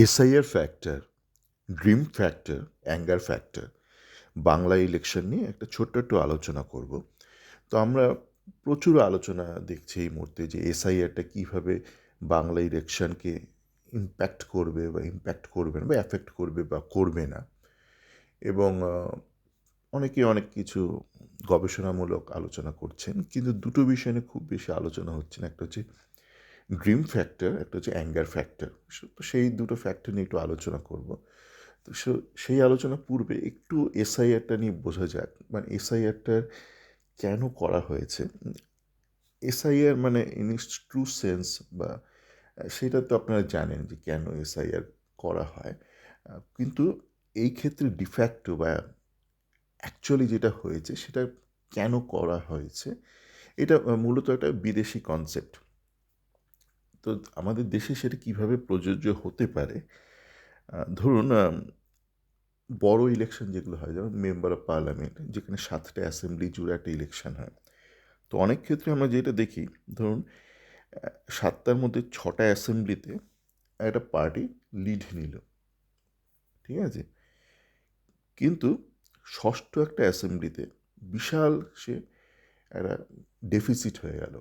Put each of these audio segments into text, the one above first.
SIR factor, dream factor, anger factor, Bangla election নিয়ে একটা ছোট্ট একটু আলোচনা করব। তো আমরা প্রচুর আলোচনা দেখছি এই মুহূর্তে যে এসআইআরটা কীভাবে বাংলা ইলেকশনকে ইম্প্যাক্ট করবে বা ইম্প্যাক্ট করবে না বা অ্যাফেক্ট করবে বা করবে না। এবং অনেকে অনেক কিছু গবেষণামূলক আলোচনা করছেন, কিন্তু দুটো বিষয় নিয়ে খুব বেশি আলোচনা হচ্ছে না। একটা হচ্ছে ড্রিম ফ্যাক্টর, একটা হচ্ছে অ্যাঙ্গার ফ্যাক্টর। তো সেই দুটো ফ্যাক্টর নিয়ে একটু আলোচনা করব। তো সেই আলোচনা পূর্বে একটু এসআইআরটা নিয়ে বোঝা যাক, মানে এসআইআরটার কেন করা হয়েছে। এসআইআর মানে ইন ইটস ট্রু সেন্স বা সেটা তো আপনারা জানেন যে কেন এসআইআর করা হয়। কিন্তু এই ক্ষেত্রে ডিফ্যাক্টো বা অ্যাকচুয়ালি যেটা হয়েছে সেটা কেন করা হয়েছে, এটা মূলত একটা বিদেশি কনসেপ্ট। তো আমাদের দেশে সেটা কিভাবে প্রযোজ্য হতে পারে, ধরুন বড় ইলেকশন যেগুলো হয়, যেমন মেম্বার অফ পার্লামেন্ট, যেখানে 7টা অ্যাসেম্বলি জুড়ে একটা ইলেকশন হয়। তো অনেক ক্ষেত্রে আমরা যেটা দেখি, ধরুন 7টার মধ্যে 6টা অ্যাসেম্বলিতে একটা পার্টি লিড নিল, ঠিক আছে, কিন্তু ষষ্ঠ একটা অ্যাসেম্বলিতে বিশাল সে একটা ডেফিসিট হয়ে গেল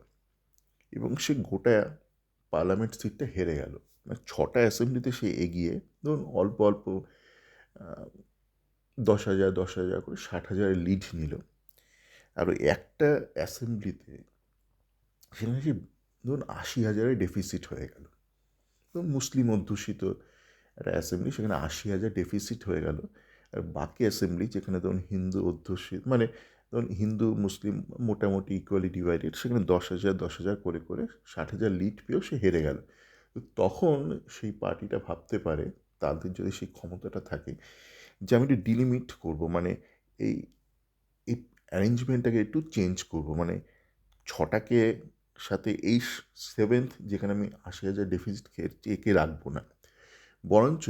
এবং সে গোটা পার্লামেন্ট সিটটা হেরে গেল। মানে 6টা অ্যাসেম্বলিতে সে এগিয়ে, ধরুন অল্প অল্প 10,000 10,000 করে 60,000 লিড নিল। আর ওই একটা অ্যাসেম্বলিতে সেখানে সে ধরুন 80,000 ডেফিসিট হয়ে গেল। তো মুসলিম অধ্যুষিত একটা অ্যাসেম্বলি, সেখানে 80,000 ডেফিসিট হয়ে গেল। আর বাকি অ্যাসেম্বলি যেখানে ধরুন হিন্দু অধ্যুষিত, মানে ধরুন হিন্দু মুসলিম মোটামুটি ইকুয়ালি ডিভাইডেড, সেখানে 10,000 10,000 করে করে 60,000 লিড পেয়েও সে হেরে গেল। তো তখন সেই পার্টিটা ভাবতে পারে, তাদের যদি সেই ক্ষমতাটা থাকে, যে আমি একটু ডিলিমিট করবো, মানে এই এই অ্যারেঞ্জমেন্টটাকে একটু চেঞ্জ করবো, মানে 6টাকে সাথে এই 7th যেখানে আমি 80,000 ডেফিসিট খেয়েছি একে রাখবো না, বরঞ্চ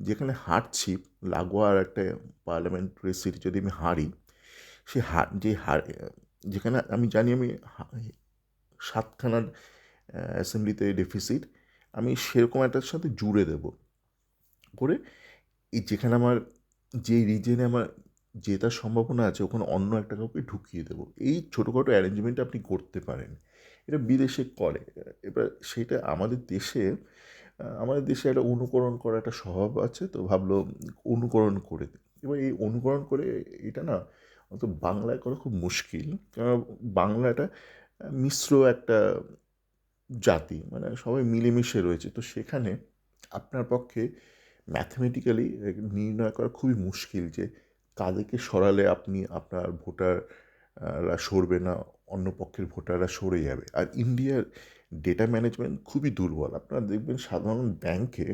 যেখানে হারছি লাগোয়া আর একটা পার্লামেন্টারি সিট যদি আমি হারি, সে যেখানে আমি জানি আমি 7খানার অ্যাসেম্বলিতে ডেফিসিট, আমি সেরকম একটার সাথে জুড়ে দেব করে, এই যেখানে আমার যে রিজনে আমার জেতার সম্ভাবনা আছে ওখানে অন্য একটা কাউকে ঢুকিয়ে দেবো। এই ছোটোখাটো অ্যারেঞ্জমেন্ট আপনি করতে পারেন, এটা বিদেশে করে। এবার সেটা আমাদের দেশে একটা অনুকরণ করা একটা স্বভাব আছে, তো ভাবলো অনুকরণ করে দিই। এবার এই অনুকরণ করে এটা না অত বাংলায় করা খুব মুশকিল, কারণ বাংলাটা মিশ্র একটা জাতি, মানে সবাই মিলেমিশে রয়েছে। তো সেখানে আপনার পক্ষে ম্যাথমেটিক্যালি নির্ণয় করা খুবই মুশকিল যে কাদেরকে সরালে আপনি আপনার ভোটাররা সরবে না, অন্য পক্ষের ভোটাররা সরে যাবে। আর ইন্ডিয়ার ডেটা ম্যানেজমেন্ট খুবই দুর্বল। আপনারা দেখবেন সাধারণ ব্যাংকে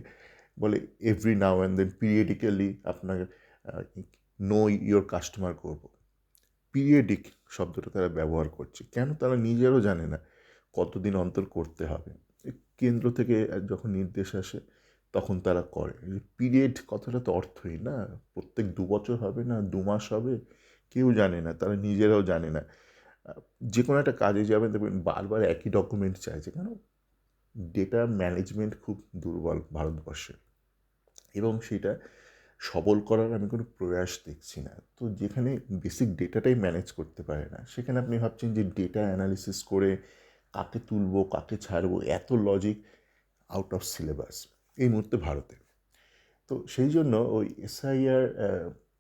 বলে every now and then periodically আপনার নো ইয়োর কাস্টমার করব। পিরিয়ডিক শব্দটা তারা ব্যবহার করছে কেন, তারা নিজেরও জানে না কতদিন অন্তর করতে হবে। কেন্দ্র থেকে যখন নির্দেশ আসে তখন তারা করে। পিরিয়ড কথাটা তো অর্থই না, প্রত্যেক 2 বছর হবে না 2 মাস হবে, কেউ জানে না, তারা নিজেরাও জানে না। যে কোনো একটা কাজে যাবেন দেখবেন বারবার একই ডকুমেন্ট চাইছে, কেন? ডেটা ম্যানেজমেন্ট খুব দুর্বল ভারতবর্ষে, এবং সেটা সবল করার আমি কোনো প্রয়াস দেখছি না। তো যেখানে বেসিক ডেটাটাই ম্যানেজ করতে পারে না, সেখানে আপনি ভাবছেন যে ডেটা অ্যানালিসিস করে কাকে তুলবো কাকে ছাড়বো, এত লজিক আউট অফ সিলেবাস এই মুহূর্তে ভারতে। তো সেই জন্য ওই এসআইআর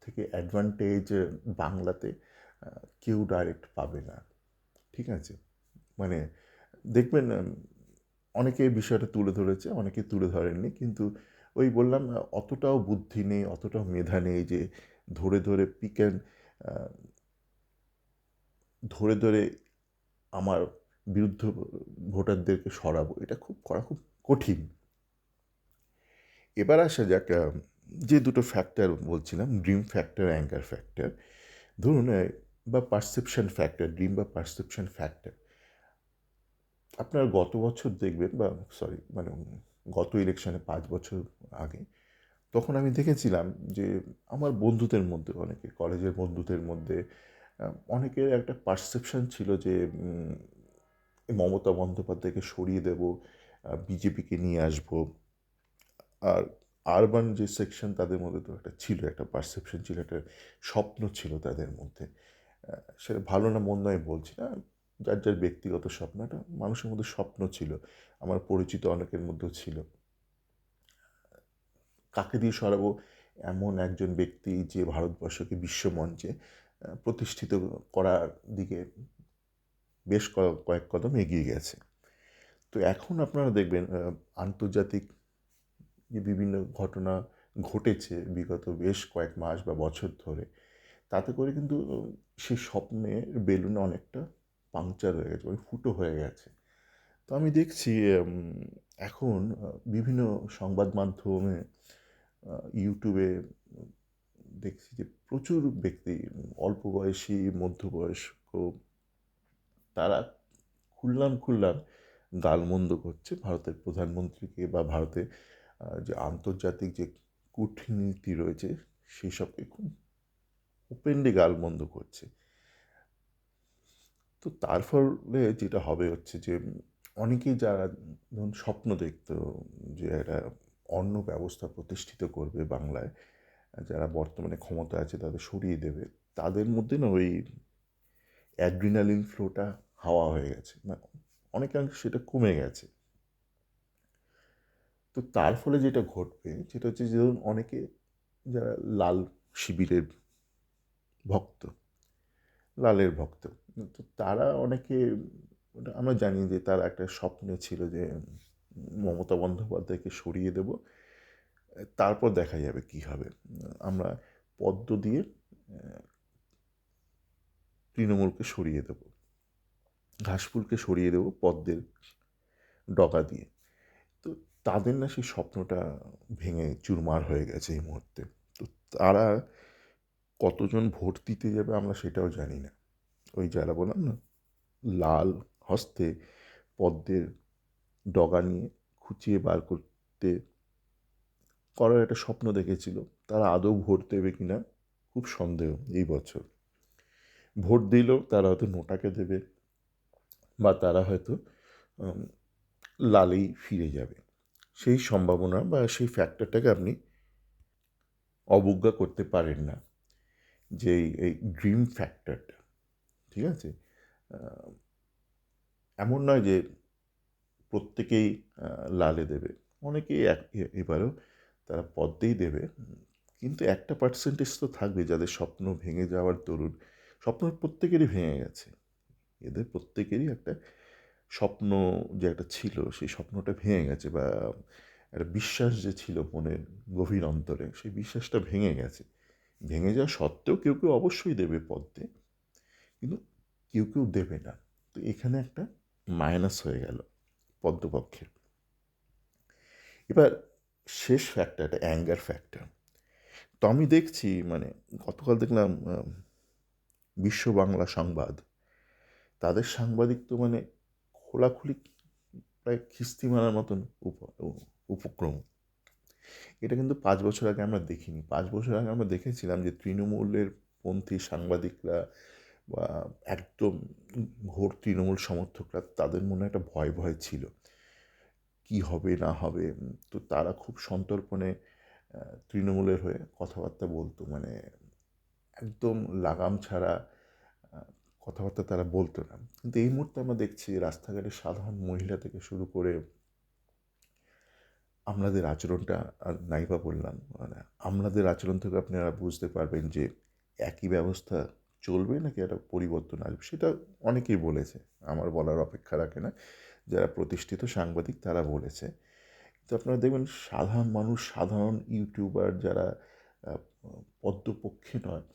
থেকে অ্যাডভান্টেজ বাংলাতে কেউ ডাইরেক্ট পাবে না, ঠিক আছে? মানে দেখবেন অনেকে এই বিষয়টা তুলে ধরেছে, অনেকে তুলে ধরেননি, কিন্তু ওই বললাম অতটাও বুদ্ধি নেই, অতটাও মেধা নেই যে ধরে ধরে পিক অ্যান্ড ধরে ধরে আমার বিরুদ্ধ ভোটারদেরকে সরাবো, এটা খুব করা খুব কঠিন। এবার আসা যাক যে দুটো ফ্যাক্টর বলছিলাম, ড্রিম ফ্যাক্টর, অ্যাঙ্গার ফ্যাক্টর। ধরুন বা পারসেপশন ফ্যাক্টর, ড্রিম বা পারসেপশন ফ্যাক্টর। আপনার গত বছর দেখবেন, বা সরি মানে গত ইলেকশনে 5 বছর আগে, তখন আমি দেখেছিলাম যে আমার বন্ধুদের মধ্যে, অনেকে কলেজের বন্ধুদের মধ্যে অনেকের একটা পারসেপশন ছিল যে মমতা বন্দ্যোপাধ্যায়কে সরিয়ে দেব, বিজেপিকে নিয়ে আসবো। আর আরবান যে সেকশন তাদের মধ্যে তো একটা ছিল, একটা পারসেপশন ছিল, একটা স্বপ্ন ছিল তাদের মধ্যে। সেটা ভালো না মন্দ আমি বলছি না, যার যার ব্যক্তিগত স্বপ্ন, একটা মানুষের মধ্যে স্বপ্ন ছিল, আমার পরিচিত অনেকের মধ্যেও ছিল। কাকে দিয়ে সরাবো, এমন একজন ব্যক্তি যে ভারতবর্ষকে বিশ্বমঞ্চে প্রতিষ্ঠিত করার দিকে বেশ কয়েক কদম এগিয়ে গেছে। তো এখন আপনারা দেখবেন আন্তর্জাতিক যে বিভিন্ন ঘটনা ঘটেছে বিগত বেশ কয়েক মাস বা বছর ধরে, তাতে করে কিন্তু সেই স্বপ্নের বেলুন অনেকটা পাংচার হয়ে গেছে, মানে ফুটো হয়ে গেছে। তো আমি দেখছি এখন বিভিন্ন সংবাদ মাধ্যমে, ইউটিউবে দেখছি যে প্রচুর ব্যক্তি, অল্প বয়সী, মধ্যবয়স্ক, তারা খুল্লাম গালমন্দ করছে ভারতের প্রধানমন্ত্রীকে বা ভারতের যে আন্তর্জাতিক যে কূটনীতি রয়েছে সেই সবকে খুব ওপেনলি গালমন্দ করছে। তো তার ফলে যেটা হবে হচ্ছে যে অনেকেই যারা ধরুন স্বপ্ন দেখতো যে একটা অন্ন ব্যবস্থা প্রতিষ্ঠিত করবে বাংলায়, যারা বর্তমানে ক্ষমতা আছে তাদের সরিয়ে দেবে, তাদের মধ্যে না ওই অ্যাড্রিনালিন ফ্লোটা হাওয়া হয়ে গেছে, না অনেকাংশে সেটা কমে গেছে। তো তার ফলে যেটা ঘটবে সেটা হচ্ছে যে ধরুন অনেকে যারা লাল শিবিরের ভক্ত, লালের ভক্ত, তো তারা অনেকে, আমরা জানি যে তার একটা স্বপ্ন ছিল যে মমতা বন্দ্যোপাধ্যায়কে সরিয়ে দেব, তারপর দেখা যাবে কি হবে। আমরা পদ্ম দিয়ে তৃণমূলকে সরিয়ে দেব, ঘাসফুলকে সরিয়ে দেব পদ্মের ডগা দিয়ে। তো তাদের না সেই স্বপ্নটা ভেঙে চুরমার হয়ে গেছে এই মুহূর্তে। তো তারা কতজন ভোট দিতে যাবে আমরা সেটাও জানি না। ওই যারা বললাম না, লাল হস্তে পদ্মের ডগা নিয়ে খুঁচিয়ে বার করতে করার একটা স্বপ্ন দেখেছিল, তারা আদৌ ভোট দেবে কিনা খুব সন্দেহ এই বছর। ভোট দিলেও তারা হয়তো নোটাকে দেবে, বা তারা হয়তো লালেই ফিরে যাবে। সেই সম্ভাবনা বা সেই ফ্যাক্টরটাকে আপনি অবজ্ঞা করতে পারেন না, যে এই ড্রিম ফ্যাক্টরটা, ঠিক আছে? এমন নয় যে প্রত্যেকেই লালে দেবে, অনেকেই এবারেও তারা পদ্মেই দেবে, কিন্তু একটা পার্সেন্টেজ তো থাকবে যাদের স্বপ্ন ভেঙে যাওয়ার দরুন, স্বপ্ন প্রত্যেকেরই ভেঙে গেছে, এদের প্রত্যেকেরই একটা স্বপ্ন যে একটা ছিল সেই স্বপ্নটা ভেঙে গেছে, বা একটা বিশ্বাস যে ছিল মনের গভীর অন্তরে সেই বিশ্বাসটা ভেঙে গেছে। ভেঙে যাওয়া সত্ত্বেও কেউ কেউ অবশ্যই দেবে পদ্মে, কিন্তু কেউ কেউ দেবে না। তো এখানে একটা মাইনাস হয়ে গেল পদ্মপক্ষের। এবার শেষ ফ্যাক্টরটা অ্যাঙ্গার ফ্যাক্টর। তো আমি দেখছি মানে গতকাল দেখলাম বিশ্ব বাংলা সংবাদ, তাদের সাংবাদিক তো মানে খোলাখুলি প্রায় খিস্তি মারার মতন উপক্রম। এটা কিন্তু 5 বছর আগে আমরা দেখিনি। 5 বছর আগে আমরা দেখেছিলাম যে তৃণমূলের পন্থী সাংবাদিকরা বা একদম ঘোর তৃণমূল সমর্থকরা, তাদের মনে একটা ভয় ভয় ছিল কি হবে না হবে। তো তারা খুব সন্তর্পণে তৃণমূলের হয়ে কথাবার্তা বলতো, মানে একদম লাগাম ছাড়া কথাবার্তা তারা বলতো না। কিন্তু এই মুহূর্তে আমরা দেখছি রাস্তাঘাটে সাধারণ মহিলা থেকে শুরু করে আমলাদের আচরণটা, আর নাইবা বললাম, মানে আমলাদের আচরণ থেকে আপনারা বুঝতে পারবেন যে একই ব্যবস্থা চলবে নাকি একটা পরিবর্তন আসবে। সেটা অনেকেই বলেছে, আমার বলার অপেক্ষা রাখে না, যারা প্রতিষ্ঠিত সাংবাদিক তারা বলেছে। তো আপনারা দেখবেন সাধারণ মানুষ, সাধারণ ইউটিউবার যারা পদ্মপক্ষে নয়,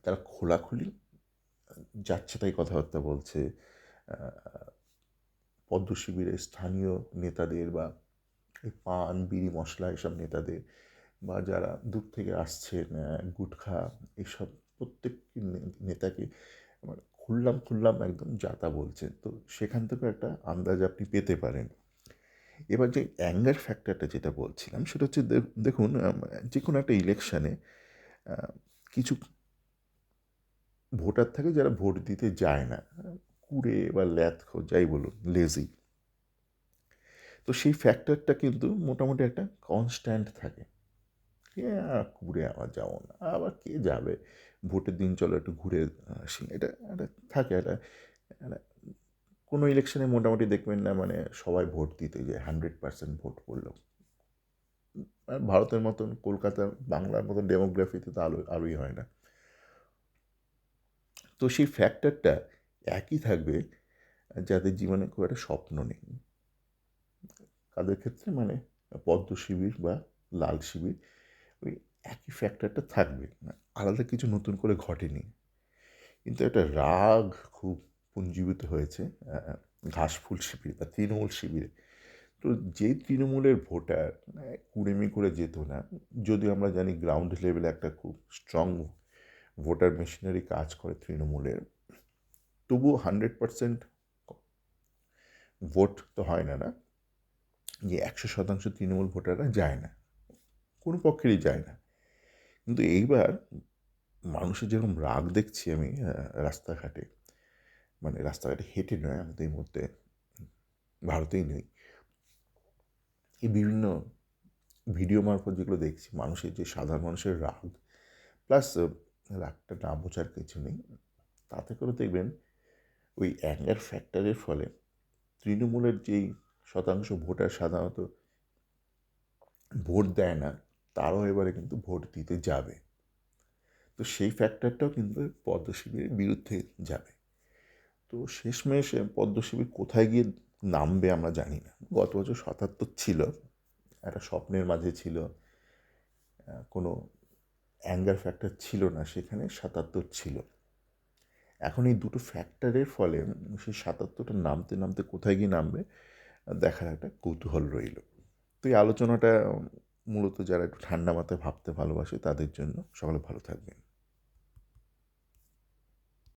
তারা খোলাখুলি যাচ্ছে তাই কথাবার্তা বলছে পদ্ম শিবিরের স্থানীয় নেতাদের, বা এই পান বিড়ি মশলা এসব নেতাদের, বা যারা দূর থেকে আসছেন গুটখা এসব প্রত্যেকটি নেতাকে মানে খুললাম একদম যাতা বলছেন। তো সেখান থেকে একটা আন্দাজ আপনি পেতে পারেন। এবার যে অ্যাঙ্গার ফ্যাক্টরটা যেটা বলছিলাম সেটা হচ্ছে, দেখুন যে কোনো একটা ইলেকশানে কিছু ভোটার থাকে যারা ভোট দিতে যায় না, কুড়ে বা ল্যাথ যাই বলুন, লেজি। তো সেই ফ্যাক্টরটা কিন্তু মোটামুটি একটা কনস্ট্যান্ট থাকে। কে ঘুরে আবার যাবো না, আবার কে যাবে, ভোটের দিন চলো একটু ঘুরে আসি, এটা একটা থাকে একটা একটা কোনো ইলেকশনে মোটামুটি দেখবেন না মানে সবাই ভোট দিতে যায়, 100% ভোট পড়লো। আর ভারতের মতন কলকাতা বাংলার মতন ডেমোগ্রাফিতে তো আলোই হয় না। তো সেই ফ্যাক্টরটা একই থাকবে যাদের জীবনে খুব একটা স্বপ্ন নেই, তাদের ক্ষেত্রে মানে পদ্ম শিবির বা লাল শিবির ওই একই ফ্যাক্টরটা থাকবে, আলাদা কিছু নতুন করে ঘটেনি। কিন্তু একটা রাগ খুব পুঞ্জীভূত হয়েছে ঘাসফুল শিবির বা তৃণমূল শিবিরে। তো যেই তৃণমূলের ভোটার কুড়েমি করে যেত না, যদিও আমরা জানি গ্রাউন্ড লেভেলে একটা খুব স্ট্রং ভোটার মেশিনারি কাজ করে তৃণমূলের, তবুও 100% ভোট তো হয় না, না যে 100% তৃণমূল ভোটাররা যায় না, কোনো পক্ষেরই যায় না। কিন্তু এইবার মানুষের যেরকম রাগ দেখছি আমি রাস্তাঘাটে, মানে রাস্তাঘাটে হেঁটে নয়, আমাদের এই মুহূর্তে ভারতেই নেই, এই বিভিন্ন ভিডিও মারফত যেগুলো দেখছি, মানুষের যে সাধারণ মানুষের রাগ, প্লাস রাগটা না বোঝার কিছু নেই, তাতে করে দেখবেন ওই অ্যাঙ্গার ফ্যাক্টরের ফলে তৃণমূলের যেই শতাংশ ভোটার সাধারণত ভোট দেয় না, তারাও এবারে কিন্তু ভোট দিতে যাবে। তো সেই ফ্যাক্টরটাও কিন্তু পদ্ম শিবিরের বিরুদ্ধে যাবে। তো শেষমেশ পদ্ম শিবির কোথায় গিয়ে নামবে আমরা জানি না। গত বছর 77 ছিল, একটা স্বপ্নের মাঝে ছিল, কোনো অ্যাঙ্গার ফ্যাক্টর ছিল না, সেখানে 77 ছিল। এখন এই দুটো ফ্যাক্টরের ফলে সেই 77টা নামতে নামতে কোথায় গিয়ে নামবে দেখার একটা কৌতূহল রইল। তো এই আলোচনাটা মূলত যারা একটু ঠান্ডা মাথায় ভাবতে ভালোবাসে তাদের জন্য। সকলে ভালো থাকবেন।